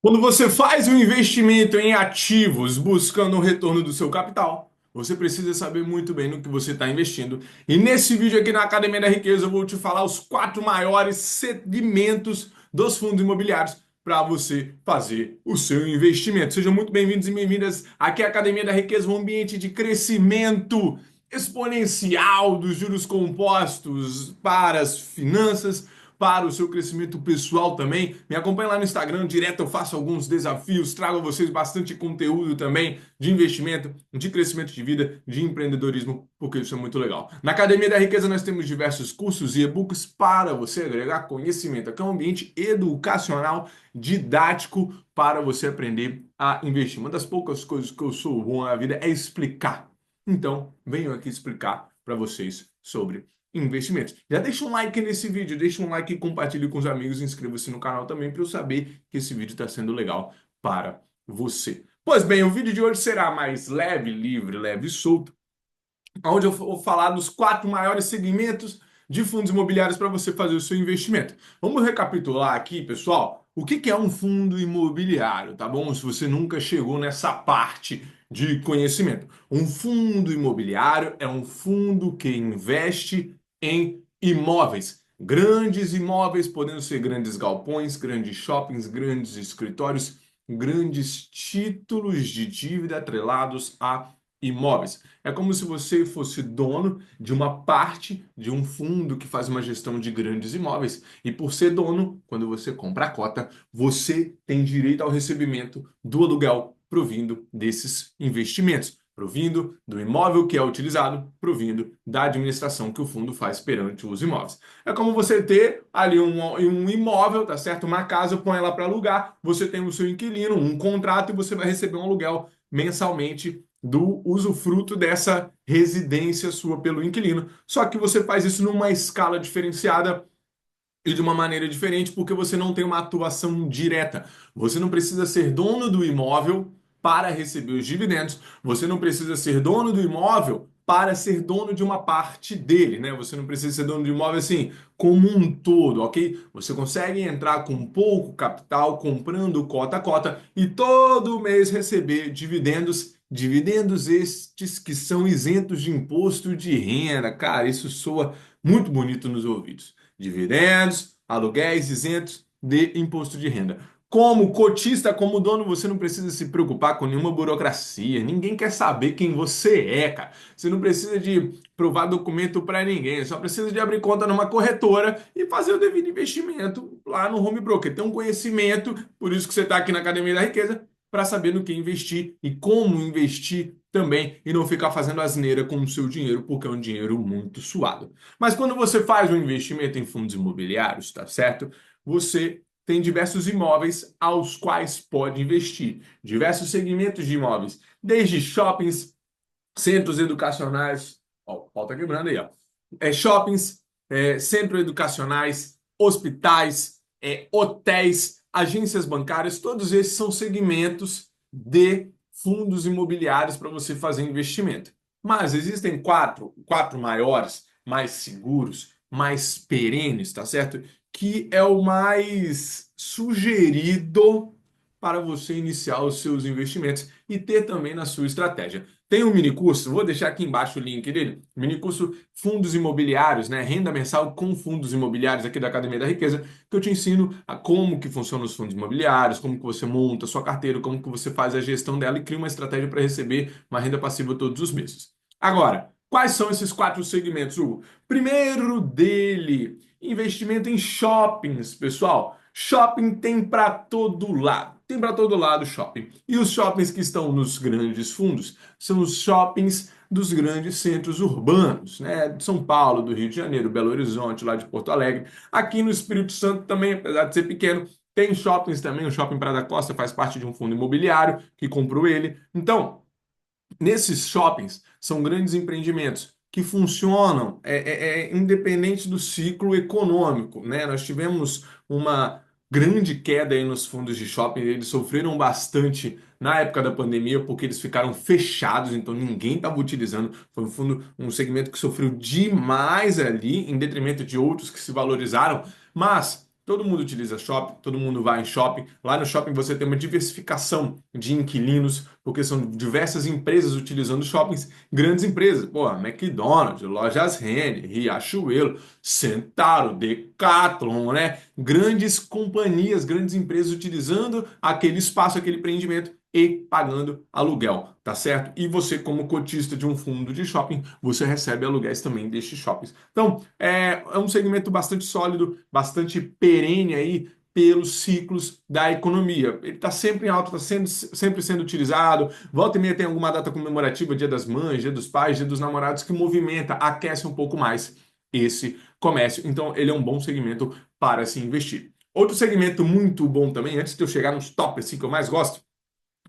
Quando você faz um investimento em ativos buscando o retorno do seu capital, você precisa saber muito bem no que você está investindo. E nesse vídeo aqui na Academia da Riqueza, eu vou te falar os quatro maiores segmentos dos fundos imobiliários para você fazer o seu investimento. Sejam muito bem-vindos e bem-vindas aqui à Academia da Riqueza, um ambiente de crescimento exponencial dos juros compostos para as finanças, para o seu crescimento pessoal também. Me acompanhe lá no Instagram, direto eu faço alguns desafios, trago a vocês bastante conteúdo também de investimento, de crescimento de vida, de empreendedorismo, porque isso é muito legal. Na Academia da Riqueza nós temos diversos cursos e e-books para você agregar conhecimento. Aqui é um ambiente educacional, didático para você aprender a investir. Uma das poucas coisas que eu sou bom na vida é explicar. Então, venho aqui explicar para vocês sobre investimentos. Já deixa um like nesse vídeo, deixa um like e compartilhe com os amigos, inscreva-se no canal também para eu saber que esse vídeo está sendo legal para você. Pois bem, o vídeo de hoje será mais leve, livre, leve e solto, onde eu vou falar dos quatro maiores segmentos de fundos imobiliários para você fazer o seu investimento. Vamos recapitular aqui, pessoal, o que é um fundo imobiliário, tá bom? Se você nunca chegou nessa parte de conhecimento. Um fundo imobiliário é um fundo que investe em imóveis. Grandes imóveis, podendo ser grandes galpões, grandes shoppings, grandes escritórios, grandes títulos de dívida atrelados a imóveis. É como se você fosse dono de uma parte de um fundo que faz uma gestão de grandes imóveis. E por ser dono, quando você compra a cota, você tem direito ao recebimento do aluguel provindo desses investimentos, provindo do imóvel que é utilizado, provindo da administração que o fundo faz perante os imóveis. É como você ter ali um imóvel, tá certo? Uma casa, põe ela para alugar, você tem o seu inquilino, um contrato e você vai receber um aluguel mensalmente do usufruto dessa residência sua pelo inquilino. Só que você faz isso numa escala diferenciada e de uma maneira diferente, porque você não tem uma atuação direta. Você não precisa ser dono do imóvel para receber os dividendos, você não precisa ser dono do imóvel para ser dono de uma parte dele, né? Você não precisa ser dono do imóvel assim, como um todo, ok? Você consegue entrar com pouco capital, comprando cota a cota e todo mês receber dividendos. Dividendos estes que são isentos de imposto de renda. Cara, isso soa muito bonito nos ouvidos. Dividendos, aluguéis isentos de imposto de renda. Como cotista, como dono, você não precisa se preocupar com nenhuma burocracia. Ninguém quer saber quem você é, cara. Você não precisa de provar documento para ninguém. Só precisa de abrir conta numa corretora e fazer o devido investimento lá no home broker. Ter um conhecimento, por isso que você está aqui na Academia da Riqueza, para saber no que investir e como investir também e não ficar fazendo asneira com o seu dinheiro, porque é um dinheiro muito suado. Mas quando você faz um investimento em fundos imobiliários, tá certo? Você tem diversos imóveis aos quais pode investir, diversos segmentos de imóveis, desde shoppings, centros educacionais, ó, o pau tá quebrando aí, ó. Shoppings, centros educacionais, hospitais, hotéis, agências bancárias, todos esses são segmentos de fundos imobiliários para você fazer investimento. Mas existem quatro maiores, mais seguros, mais perenes, tá certo? Que é o mais sugerido para você iniciar os seus investimentos e ter também na sua estratégia. Tem um mini curso, vou deixar aqui embaixo o link dele, mini curso Fundos Imobiliários, né? Renda mensal com fundos imobiliários aqui da Academia da Riqueza, que eu te ensino a como que funcionam os fundos imobiliários, como que você monta a sua carteira, como que você faz a gestão dela e cria uma estratégia para receber uma renda passiva todos os meses. Agora, quais são esses quatro segmentos, Hugo? Primeiro dele, investimento em shoppings, pessoal. Shopping tem para todo lado. Tem para todo lado shopping. E os shoppings que estão nos grandes fundos são os shoppings dos grandes centros urbanos, né? De São Paulo, do Rio de Janeiro, Belo Horizonte, lá de Porto Alegre. Aqui no Espírito Santo também, apesar de ser pequeno, tem shoppings também. O Shopping Praia da Costa faz parte de um fundo imobiliário que comprou ele. Então, nesses shoppings são grandes empreendimentos que funcionam independente do ciclo econômico, né? Nós tivemos uma grande queda aí nos fundos de shopping, eles sofreram bastante na época da pandemia porque eles ficaram fechados, então ninguém estava utilizando. Foi um fundo, um segmento que sofreu demais ali, em detrimento de outros que se valorizaram, mas Todo mundo utiliza shopping, todo mundo vai em shopping. Lá no shopping você tem uma diversificação de inquilinos, porque são diversas empresas utilizando shoppings, grandes empresas, pô, McDonald's, Lojas Renner, Riachuelo, Centauro, Decathlon, né? Grandes companhias, grandes empresas utilizando aquele espaço, aquele empreendimento e pagando aluguel, tá certo? E você, como cotista de um fundo de shopping, você recebe aluguéis também destes shoppings. Então, é um segmento bastante sólido, bastante perene aí pelos ciclos da economia. Ele está sempre em alta, está sempre sendo utilizado. Volta e meia tem alguma data comemorativa, Dia das Mães, Dia dos Pais, Dia dos Namorados, que movimenta, aquece um pouco mais esse comércio. Então, ele é um bom segmento para se investir. Outro segmento muito bom também, antes de eu chegar nos top assim, que eu mais gosto,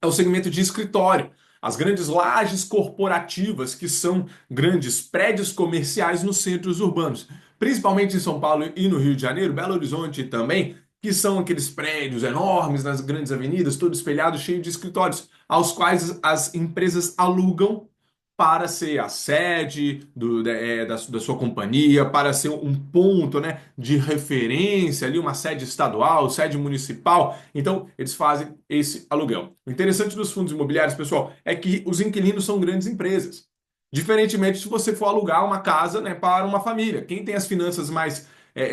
é o segmento de escritório. As grandes lajes corporativas, que são grandes prédios comerciais nos centros urbanos, principalmente em São Paulo e no Rio de Janeiro, Belo Horizonte também, que são aqueles prédios enormes nas grandes avenidas, todo espelhado, cheio de escritórios, aos quais as empresas alugam para ser a sede da sua companhia, para ser um ponto, né, de referência ali, uma sede estadual, sede municipal. Então, eles fazem esse aluguel. O interessante dos fundos imobiliários, pessoal, é que os inquilinos são grandes empresas. Diferentemente se você for alugar uma casa, né, para uma família. Quem tem as finanças mais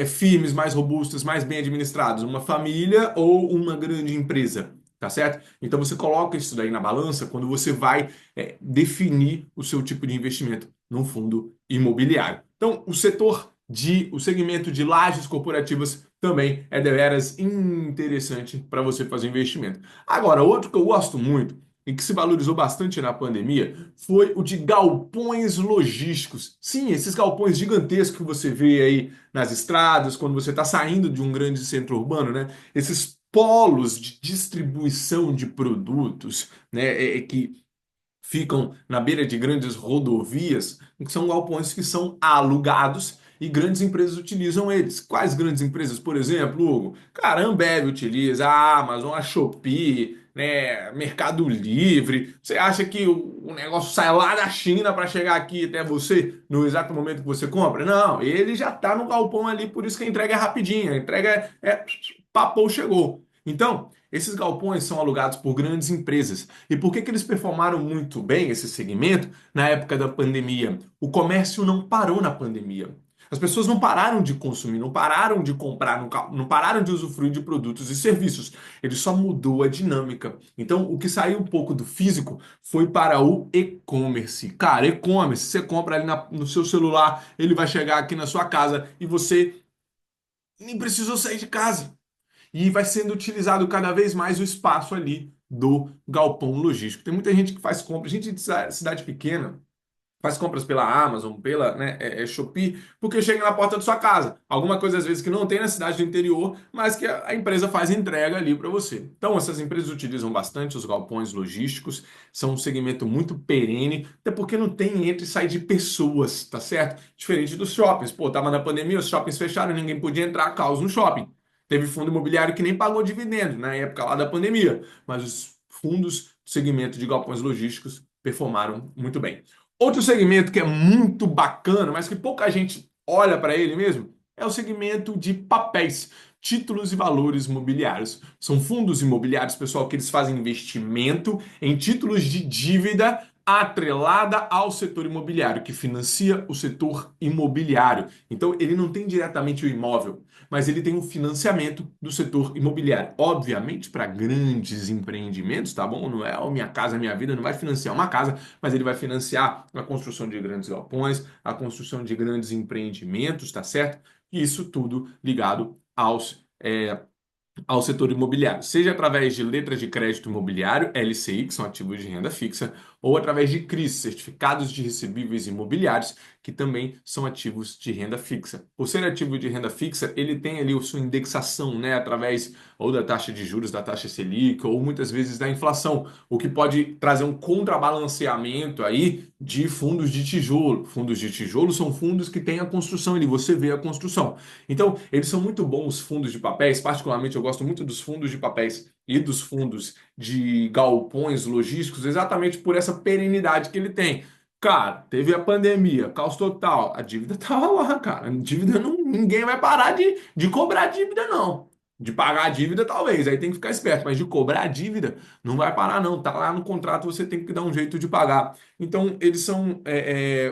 firmes, mais robustas, mais bem administradas? Uma família ou uma grande empresa? Tá certo? Então você coloca isso daí na balança quando você vai definir o seu tipo de investimento num fundo imobiliário. Então, o segmento de lajes corporativas também é deveras interessante para você fazer investimento. Agora, outro que eu gosto muito e que se valorizou bastante na pandemia foi o de galpões logísticos. Sim, esses galpões gigantescos que você vê aí nas estradas, quando você está saindo de um grande centro urbano, né? Esses polos de distribuição de produtos, né? Que ficam na beira de grandes rodovias, que são galpões que são alugados e grandes empresas utilizam eles. Quais grandes empresas, por exemplo, Hugo? Cara, a Ambev utiliza, a Amazon, a Shopee, né, Mercado Livre. Você acha que o negócio sai lá da China para chegar aqui até você no exato momento que você compra? Não, ele já está no galpão ali, por isso que a entrega é rapidinha. A entrega papou, chegou. Então, esses galpões são alugados por grandes empresas. E por que que eles performaram muito bem esse segmento na época da pandemia? O comércio não parou na pandemia. As pessoas não pararam de consumir, não pararam de comprar, não pararam de usufruir de produtos e serviços. Ele só mudou a dinâmica. Então, o que saiu um pouco do físico foi para o e-commerce. Cara, e-commerce, você compra ali no seu celular, ele vai chegar aqui na sua casa e você nem precisou sair de casa. E vai sendo utilizado cada vez mais o espaço ali do galpão logístico. Tem muita gente que faz compras, gente de cidade pequena, faz compras pela Amazon, pela, né, Shopee, porque chega na porta da sua casa. Alguma coisa às vezes que não tem na cidade do interior, mas que a empresa faz entrega ali para você. Então, essas empresas utilizam bastante os galpões logísticos, são um segmento muito perene, até porque não tem entra e sai de pessoas, tá certo? Diferente dos shoppings. Pô, tava na pandemia, os shoppings fecharam, ninguém podia entrar, caos no shopping. Teve fundo imobiliário que nem pagou dividendo na época lá da pandemia, mas os fundos do segmento de galpões logísticos performaram muito bem. Outro segmento que é muito bacana, mas que pouca gente olha para ele mesmo, é o segmento de papéis, títulos e valores imobiliários. São fundos imobiliários, pessoal, que eles fazem investimento em títulos de dívida atrelada ao setor imobiliário, que financia o setor imobiliário. Então, ele não tem diretamente o imóvel, mas ele tem o financiamento do setor imobiliário. Obviamente, para grandes empreendimentos, tá bom? Não é o Minha Casa Minha Vida, não vai financiar uma casa, mas ele vai financiar a construção de grandes galpões, a construção de grandes empreendimentos, tá certo? E isso tudo ligado ao setor imobiliário, seja através de letras de crédito imobiliário, LCI, que são ativos de renda fixa, ou através de CRIs, certificados de recebíveis imobiliários, que também são ativos de renda fixa. Por ser ativo de renda fixa, ele tem ali a sua indexação, né, através ou da taxa de juros, da taxa Selic, ou muitas vezes da inflação, o que pode trazer um contrabalanceamento aí de fundos de tijolo. Fundos de tijolo são fundos que têm a construção ali, você vê a construção. Então, eles são muito bons fundos de papéis, particularmente eu gosto muito dos fundos de papéis e dos fundos de galpões logísticos, exatamente por essa perenidade que ele tem. Cara, teve a pandemia, caos total, a dívida tava lá, cara. A dívida não, ninguém vai parar de cobrar a dívida, não. De pagar a dívida, talvez, aí tem que ficar esperto, mas de cobrar a dívida não vai parar, não. Tá lá no contrato, você tem que dar um jeito de pagar. Então, eles são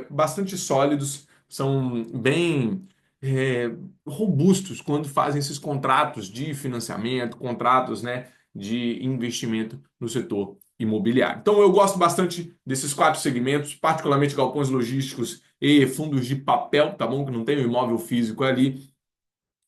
bastante sólidos, são bem é, robustos quando fazem esses contratos de financiamento, contratos, né, de investimento no setor imobiliário. Então, eu gosto bastante desses quatro segmentos, particularmente galpões logísticos e fundos de papel, tá bom? Que não tem o imóvel físico ali.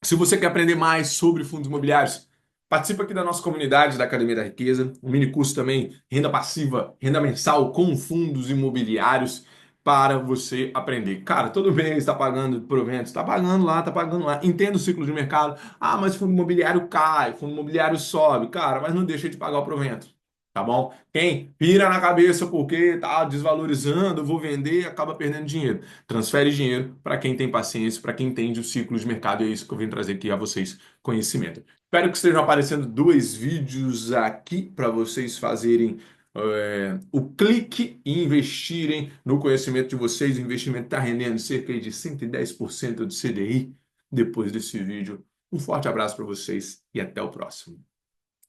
Se você quer aprender mais sobre fundos imobiliários, participa aqui da nossa comunidade da Academia da Riqueza, um mini curso também, renda passiva, renda mensal com fundos imobiliários para você aprender. Cara, todo mês está pagando proventos, está pagando lá, está pagando lá. Entenda o ciclo de mercado. Ah, mas fundo imobiliário cai, fundo imobiliário sobe. Cara, mas não deixa de pagar o provento. Tá bom? Quem pira na cabeça porque tá desvalorizando, eu vou vender, acaba perdendo dinheiro. Transfere dinheiro para quem tem paciência, para quem entende o ciclo de mercado, e é isso que eu vim trazer aqui a vocês, conhecimento. Espero que estejam aparecendo dois vídeos aqui para vocês fazerem o clique e investirem no conhecimento de vocês. O investimento está rendendo cerca de 110% de CDI depois desse vídeo. Um forte abraço para vocês e até o próximo.